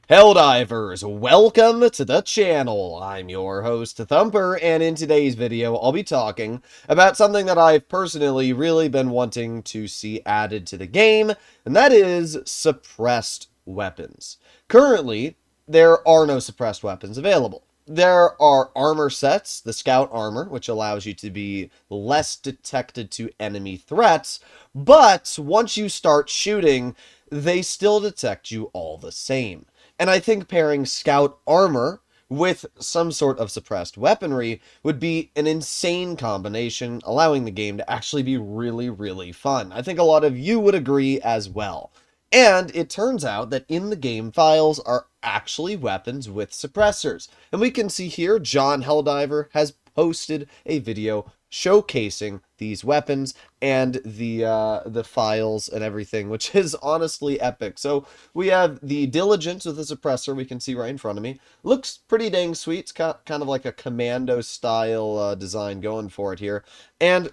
Helldivers, welcome to the channel. I'm your host, Thumper, and in today's video, I'll be talking about something that I've personally really been wanting to see added to the game, and that is suppressed weapons. Currently, there are no suppressed weapons available. There are armor sets, the scout armor, which allows you to be less detected to enemy threats, but once you start shooting, they still detect you all the same. And I think pairing scout armor with some sort of suppressed weaponry would be an insane combination, allowing the game to actually be really, really fun. I think a lot of you would agree as well. And it turns out that in the game files are actually weapons with suppressors. And we can see here John Helldiver has posted a video showcasing these weapons and the files and everything, which is honestly epic. So we have the Diligence with a suppressor we can see right in front of me. Looks pretty dang sweet. It's kind of like a commando style design going for it here. And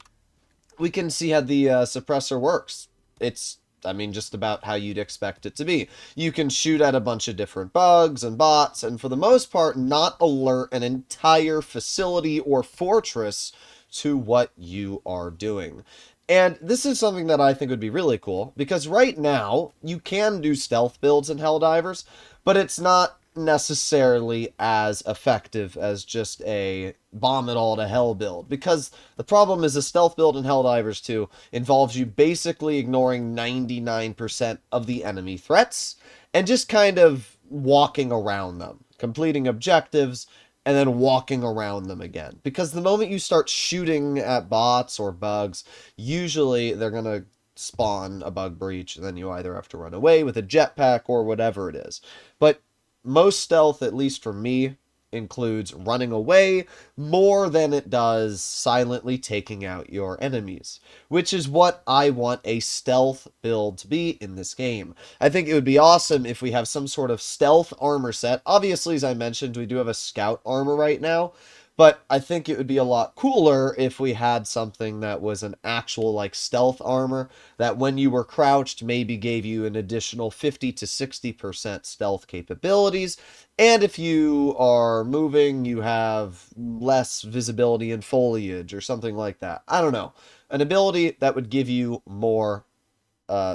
we can see how the suppressor works. It's I mean, just about how you'd expect it to be. You can shoot at a bunch of different bugs and bots, and for the most part, not alert an entire facility or fortress to what you are doing. And this is something that I think would be really cool, because right now, you can do stealth builds in Helldivers, but it's not necessarily as effective as just a bomb it all to hell build, because the problem is a stealth build in Helldivers 2 involves you basically ignoring 99% of the enemy threats and just kind of walking around them, completing objectives, and then walking around them again. Because the moment you start shooting at bots or bugs, usually they're going to spawn a bug breach, and then you either have to run away with a jetpack or whatever it is. But most stealth, at least for me, includes running away more than it does silently taking out your enemies, which is what I want a stealth build to be in this game. I think it would be awesome if we have some sort of stealth armor set. Obviously, as I mentioned, we do have a scout armor right now, but I think it would be a lot cooler if we had something that was an actual like stealth armor that when you were crouched maybe gave you an additional 50 to 60% stealth capabilities. And if you are moving, you have less visibility in foliage or something like that. I don't know. An ability that would give you more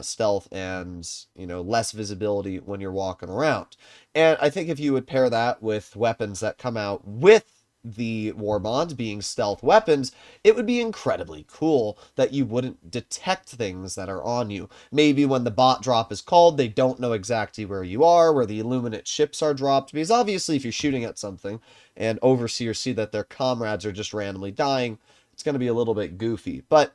stealth and, less visibility when you're walking around. And I think if you would pair that with weapons that come out with the war bonds being stealth weapons, it would be incredibly cool that you wouldn't detect things that are on you. Maybe when the bot drop is called, they don't know exactly where you are, where the illuminate ships are dropped, because obviously if you're shooting at something and overseers see that their comrades are just randomly dying, it's going to be a little bit goofy. But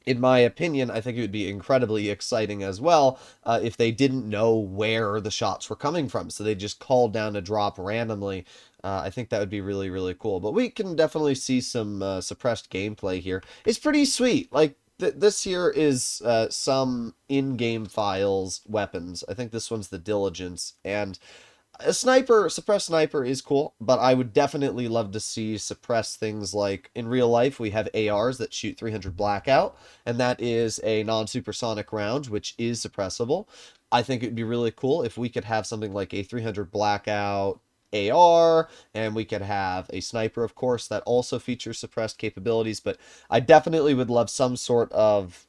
in my opinion, I think it would be incredibly exciting as well if they didn't know where the shots were coming from. So they just called down a drop randomly. I think that would be really, really cool. But we can definitely see some suppressed gameplay here. It's pretty sweet. Like, this here is some in-game files weapons. I think this one's the Diligence. And a suppressed sniper is cool, but I would definitely love to see suppress things like in real life. We have ARs that shoot 300 blackout, and that is a non-supersonic round, which is suppressible. I think it'd be really cool if we could have something like a 300 blackout AR, and we could have a sniper, of course, that also features suppressed capabilities. But I definitely would love some sort of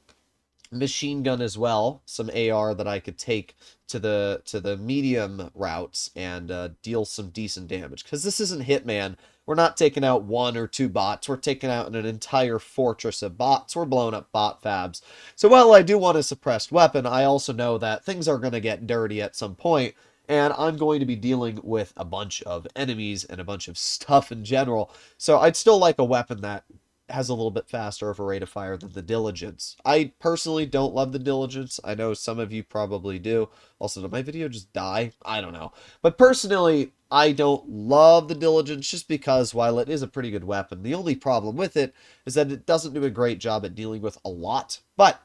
machine gun as well, some AR that I could take to the medium routes and deal some decent damage. Because this isn't Hitman. We're not taking out one or two bots. We're taking out an entire fortress of bots. We're blowing up bot fabs. So while I do want a suppressed weapon, I also know that things are going to get dirty at some point, and I'm going to be dealing with a bunch of enemies and a bunch of stuff in general. So I'd still like a weapon that has a little bit faster of a rate of fire than the Diligence. I personally don't love the Diligence. I know some of you probably do. Also, did my video just die? I don't know. But personally, I don't love the Diligence just because while it is a pretty good weapon, the only problem with it is that it doesn't do a great job at dealing with a lot. But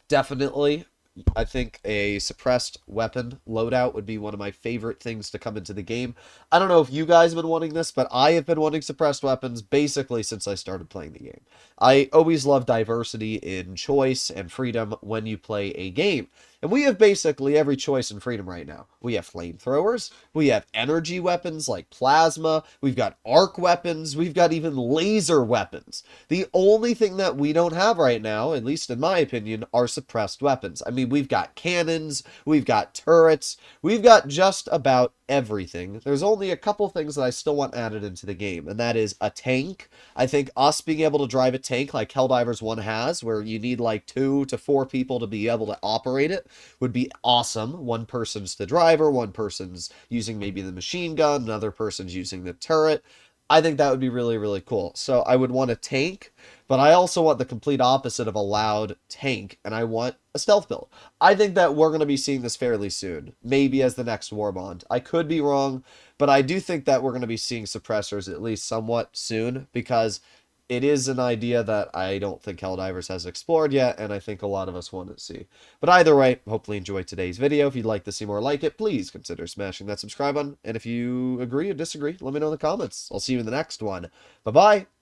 definitely, I think a suppressed weapon loadout would be one of my favorite things to come into the game. I don't know if you guys have been wanting this, but I have been wanting suppressed weapons basically since I started playing the game. I always love diversity in choice and freedom when you play a game. And we have basically every choice in Freedom right now. We have flamethrowers, we have energy weapons like plasma, we've got arc weapons, we've got even laser weapons. The only thing that we don't have right now, at least in my opinion, are suppressed weapons. I mean, we've got cannons, we've got turrets, we've got just about everything. There's only a couple things that I still want added into the game, and that is a tank. I think us being able to drive a tank like Helldivers 1 has, where you need like 2 to 4 people to be able to operate it, would be awesome. One person's the driver, one person's using maybe the machine gun, another person's using the turret. I think that would be really, really cool. So I would want a tank, but I also want the complete opposite of a loud tank, and I want a stealth build. I think that we're going to be seeing this fairly soon, maybe as the next Warbond. I could be wrong, but I do think that we're going to be seeing suppressors at least somewhat soon, because it is an idea that I don't think Helldivers has explored yet, and I think a lot of us want to see. But either way, hopefully enjoy today's video. If you'd like to see more like it, please consider smashing that subscribe button. And if you agree or disagree, let me know in the comments. I'll see you in the next one. Bye-bye.